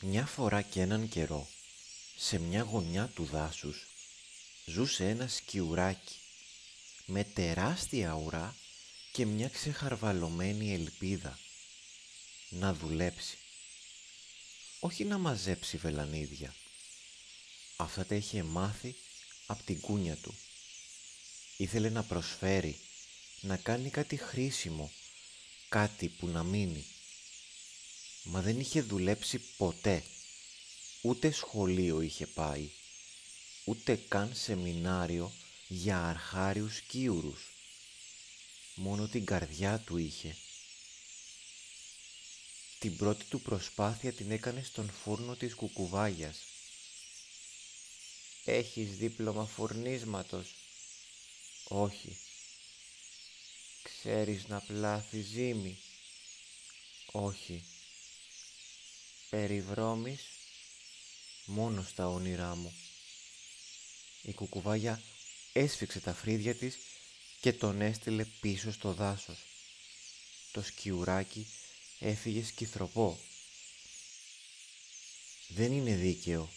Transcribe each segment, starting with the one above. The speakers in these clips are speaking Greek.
Μια φορά και έναν καιρό, σε μια γωνιά του δάσους, ζούσε ένα σκιουράκι με τεράστια ουρά και μια ξεχαρβαλωμένη ελπίδα να δουλέψει. Όχι να μαζέψει βελανίδια. Αυτά τα είχε μάθει απ' την κούνια του. Ήθελε να προσφέρει, να κάνει κάτι χρήσιμο, κάτι που να μείνει. Μα δεν είχε δουλέψει ποτέ. Ούτε σχολείο είχε πάει, ούτε καν σεμινάριο για αρχάριους σκίουρους. Μόνο την καρδιά του είχε. Την πρώτη του προσπάθεια την έκανε στον φούρνο της κουκουβάγιας. «Έχεις δίπλωμα φουρνίσματος?» «Όχι». «Ξέρεις να πλάθεις ζύμη?» «Όχι». «Περιβρώμεις?» «Μόνο στα όνειρά μου». Η κουκουβάγια έσφιξε τα φρύδια της και τον έστειλε πίσω στο δάσος. Το σκιουράκι έφυγε σκυθροπό. «Δεν είναι δίκαιο»,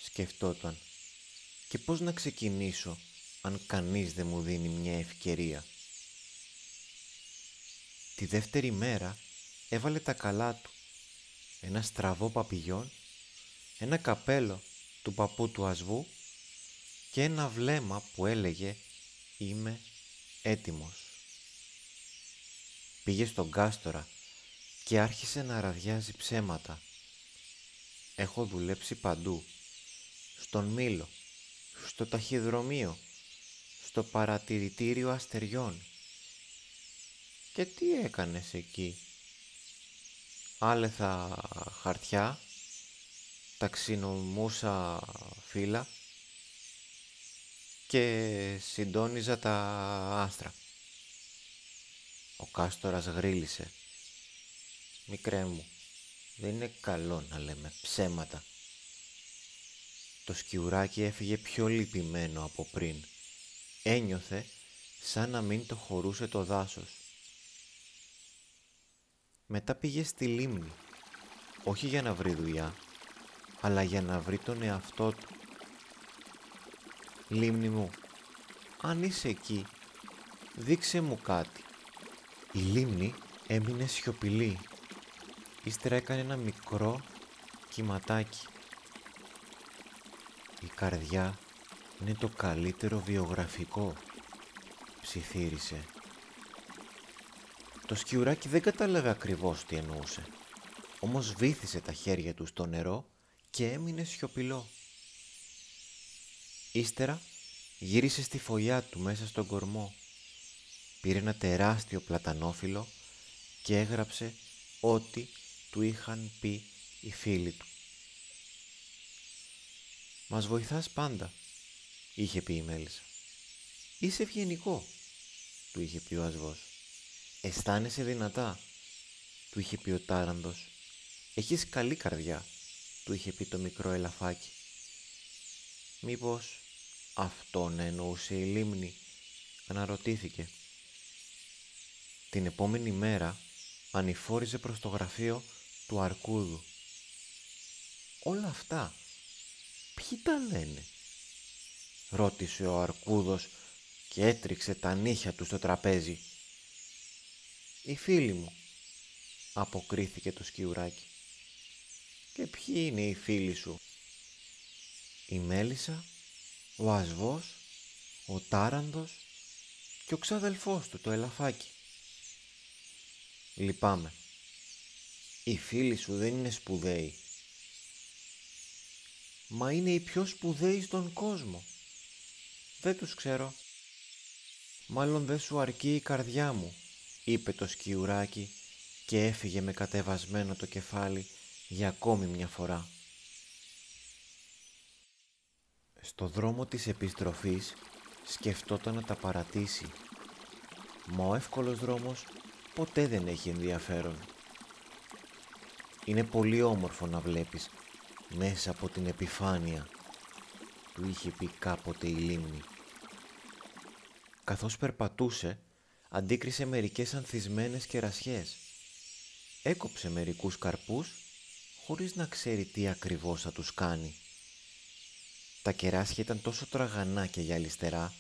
σκεφτόταν. «Και πώς να ξεκινήσω αν κανείς δεν μου δίνει μια ευκαιρία?» Τη δεύτερη μέρα έβαλε τα καλά του, ένα στραβό παπηγιόν, ένα καπέλο του παππού του Ασβού και ένα βλέμμα που έλεγε «Είμαι έτοιμος». Πήγε στον κάστορα και άρχισε να ραδιάζει ψέματα. «Έχω δουλέψει παντού, στον Μήλο, στο ταχυδρομείο, στο παρατηρητήριο αστεριών». «Και τι έκανες εκεί?» «Άλεθα χαρτιά, ταξινομούσα φύλλα και συντόνιζα τα άστρα». Ο κάστορας γρίλησε. «Μικρέ μου, δεν είναι καλό να λέμε ψέματα». Το σκιουράκι έφυγε πιο λυπημένο από πριν. Ένιωθε σαν να μην το χωρούσε το δάσος. Μετά πήγε στη λίμνη, όχι για να βρει δουλειά, αλλά για να βρει τον εαυτό του. «Λίμνη μου, αν είσαι εκεί, δείξε μου κάτι». Η λίμνη έμεινε σιωπηλή. Ύστερα έκανε ένα μικρό κυματάκι. «Η καρδιά είναι το καλύτερο βιογραφικό», ψιθύρισε. Το σκιουράκι δεν κατάλαβε ακριβώς τι εννοούσε, όμως βύθισε τα χέρια του στο νερό και έμεινε σιωπηλό. Ύστερα γύρισε στη φωλιά του μέσα στον κορμό. Πήρε ένα τεράστιο πλατανόφυλλο και έγραψε ό,τι του είχαν πει οι φίλοι του. «Μας βοηθάς πάντα», είχε πει η Μέλισσα. «Είσαι ευγενικό», του είχε πει ο Ασβός. «Αισθάνεσαι δυνατά», του είχε πει ο Τάρανδος. «Έχεις καλή καρδιά», του είχε πει το μικρό ελαφάκι. «Μήπως αυτόν εννοούσε η λίμνη?» αναρωτήθηκε. Την επόμενη μέρα ανηφόριζε προς το γραφείο του Αρκούδου. «Όλα αυτά, ποιοι τα λένε?» ρώτησε ο Αρκούδος και έτριξε τα νύχια του στο τραπέζι. «Οι φίλοι μου», αποκρίθηκε το σκιουράκι. «Και ποιοι είναι οι φίλοι σου?» «Η Μέλισσα, ο Ασβός, ο Τάρανδος και ο ξαδελφός του το ελαφάκι». «Λυπάμαι. Οι φίλοι σου δεν είναι σπουδαίοι». «Μα είναι οι πιο σπουδαίοι στον κόσμο». «Δεν τους ξέρω». «Μάλλον δεν σου αρκεί η καρδιά μου», είπε το σκιουράκι και έφυγε με κατεβασμένο το κεφάλι για ακόμη μια φορά. Στο δρόμο της επιστροφής σκεφτόταν να τα παρατήσει. Μα ο εύκολος δρόμος ποτέ δεν έχει ενδιαφέρον. «Είναι πολύ όμορφο να βλέπεις μέσα από την επιφάνεια», του είχε πει κάποτε η λίμνη. Καθώς περπατούσε, αντίκρισε μερικές ανθισμένες κερασιές. Έκοψε μερικούς καρπούς, χωρίς να ξέρει τι ακριβώς θα τους κάνει. Τα κεράσια ήταν τόσο τραγανά και γυαλιστερά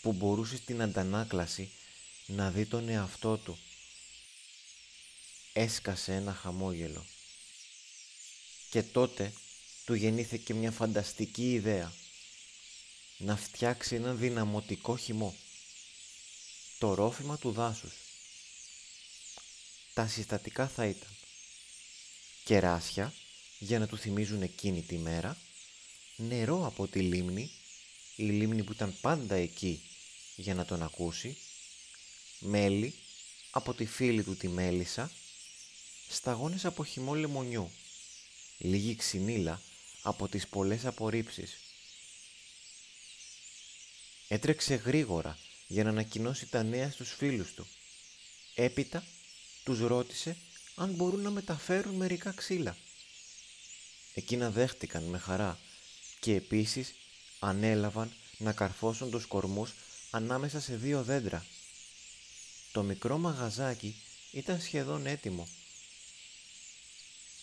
που μπορούσε στην αντανάκλαση να δει τον εαυτό του. Έσκασε ένα χαμόγελο. Και τότε του γεννήθηκε μια φανταστική ιδέα. Να φτιάξει έναν δυναμωτικό χυμό. Το ρόφημα του δάσους. Τα συστατικά θα ήταν κεράσια για να του θυμίζουν εκείνη τη μέρα, νερό από τη λίμνη, η λίμνη που ήταν πάντα εκεί για να τον ακούσει, μέλι από τη φίλη του τη μέλισσα, σταγόνες από χυμό λεμονιού, λίγη ξυνήλα από τις πολλές απορρίψεις. Έτρεξε γρήγορα για να ανακοινώσει τα νέα στους φίλους του. Έπειτα τους ρώτησε αν μπορούν να μεταφέρουν μερικά ξύλα. Εκείνα δέχτηκαν με χαρά και επίσης ανέλαβαν να καρφώσουν τους κορμούς ανάμεσα σε 2 δέντρα. Το μικρό μαγαζάκι ήταν σχεδόν έτοιμο.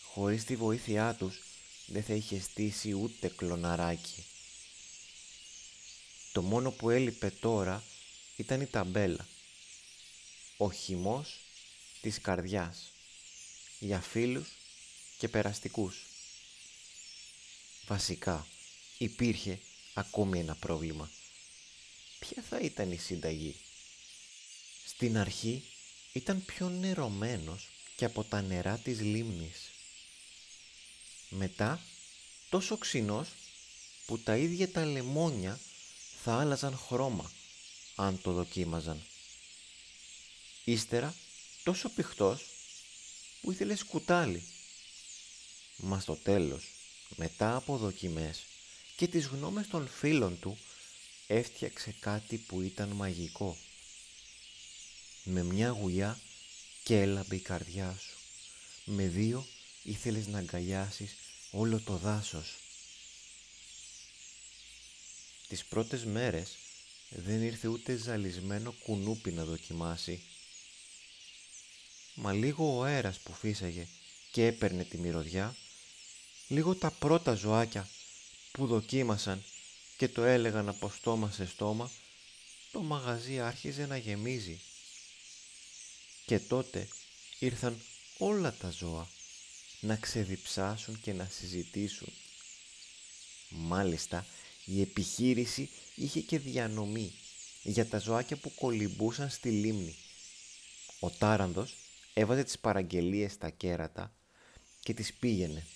Χωρίς τη βοήθειά τους δεν θα είχε στήσει ούτε κλωναράκι. Το μόνο που έλειπε τώρα ήταν η ταμπέλα. Ο χυμός της καρδιάς. Για φίλους και περαστικούς. Βασικά υπήρχε ακόμη ένα πρόβλημα. Ποια θα ήταν η συνταγή? Στην αρχή ήταν πιο νερωμένος και από τα νερά της λίμνης. Μετά τόσο ξινός που τα ίδια τα λεμόνια θα άλλαζαν χρώμα αν το δοκίμαζαν. Ύστερα τόσο πηχτός που ήθελε σκουτάλι. Μα στο τέλος, μετά από δοκιμές και τις γνώμες των φίλων του, έφτιαξε κάτι που ήταν μαγικό. Με μια γουλιά κέλαμπε η καρδιά σου. Με 2 ήθελες να αγκαλιάσεις όλο το δάσος. Τις πρώτες μέρες δεν ήρθε ούτε ζαλισμένο κουνούπι να δοκιμάσει. Μα λίγο ο αέρας που φύσαγε και έπαιρνε τη μυρωδιά, λίγο τα πρώτα ζωάκια που δοκίμασαν και το έλεγαν από στόμα σε στόμα, το μαγαζί άρχιζε να γεμίζει. Και τότε ήρθαν όλα τα ζώα να ξεδιψάσουν και να συζητήσουν. Μάλιστα η επιχείρηση είχε και διανομή για τα ζωάκια που κολυμπούσαν στη λίμνη. Ο Τάρανδος έβαζε τις παραγγελίες στα κέρατα και τις πήγαινε.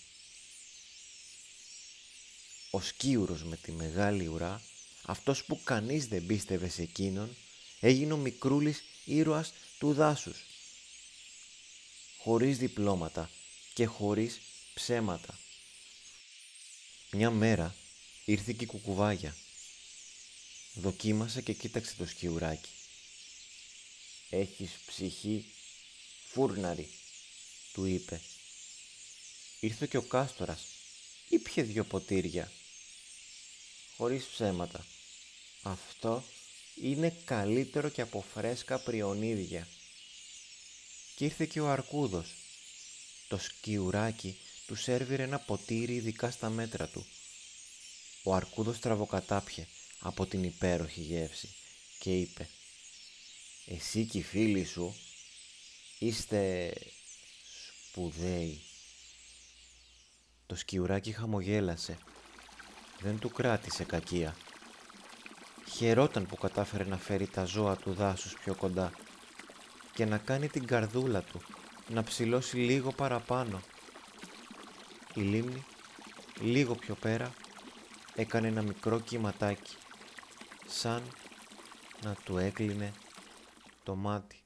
Ο Σκίουρος με τη μεγάλη ουρά, αυτός που κανείς δεν πίστευε σε εκείνον, έγινε ο μικρούλης ήρωας του δάσους. Χωρίς διπλώματα και χωρίς ψέματα. Μια μέρα ήρθε και η κουκουβάγια. Δοκίμασε και κοίταξε το Σκιουράκι. «Έχεις ψυχή φούρναρη», του είπε. Ήρθε και ο Κάστορας, ήπιε 2 ποτήρια. «Χωρίς ψέματα, αυτό είναι καλύτερο και από φρέσκα πριονίδια». Και ήρθε και ο Αρκούδος. Το Σκιουράκι του σέρβιρε ένα ποτήρι ειδικά στα μέτρα του. Ο Αρκούδος τραβοκατάπιε από την υπέροχη γεύση και είπε: «Εσύ και οι φίλοι σου είστε σπουδαίοι». Το Σκιουράκι χαμογέλασε. Δεν του κράτησε κακία. Χαιρόταν που κατάφερε να φέρει τα ζώα του δάσους πιο κοντά και να κάνει την καρδούλα του να ψηλώσει λίγο παραπάνω. Η λίμνη, λίγο πιο πέρα, έκανε ένα μικρό κυματάκι, σαν να του έκλεινε το μάτι.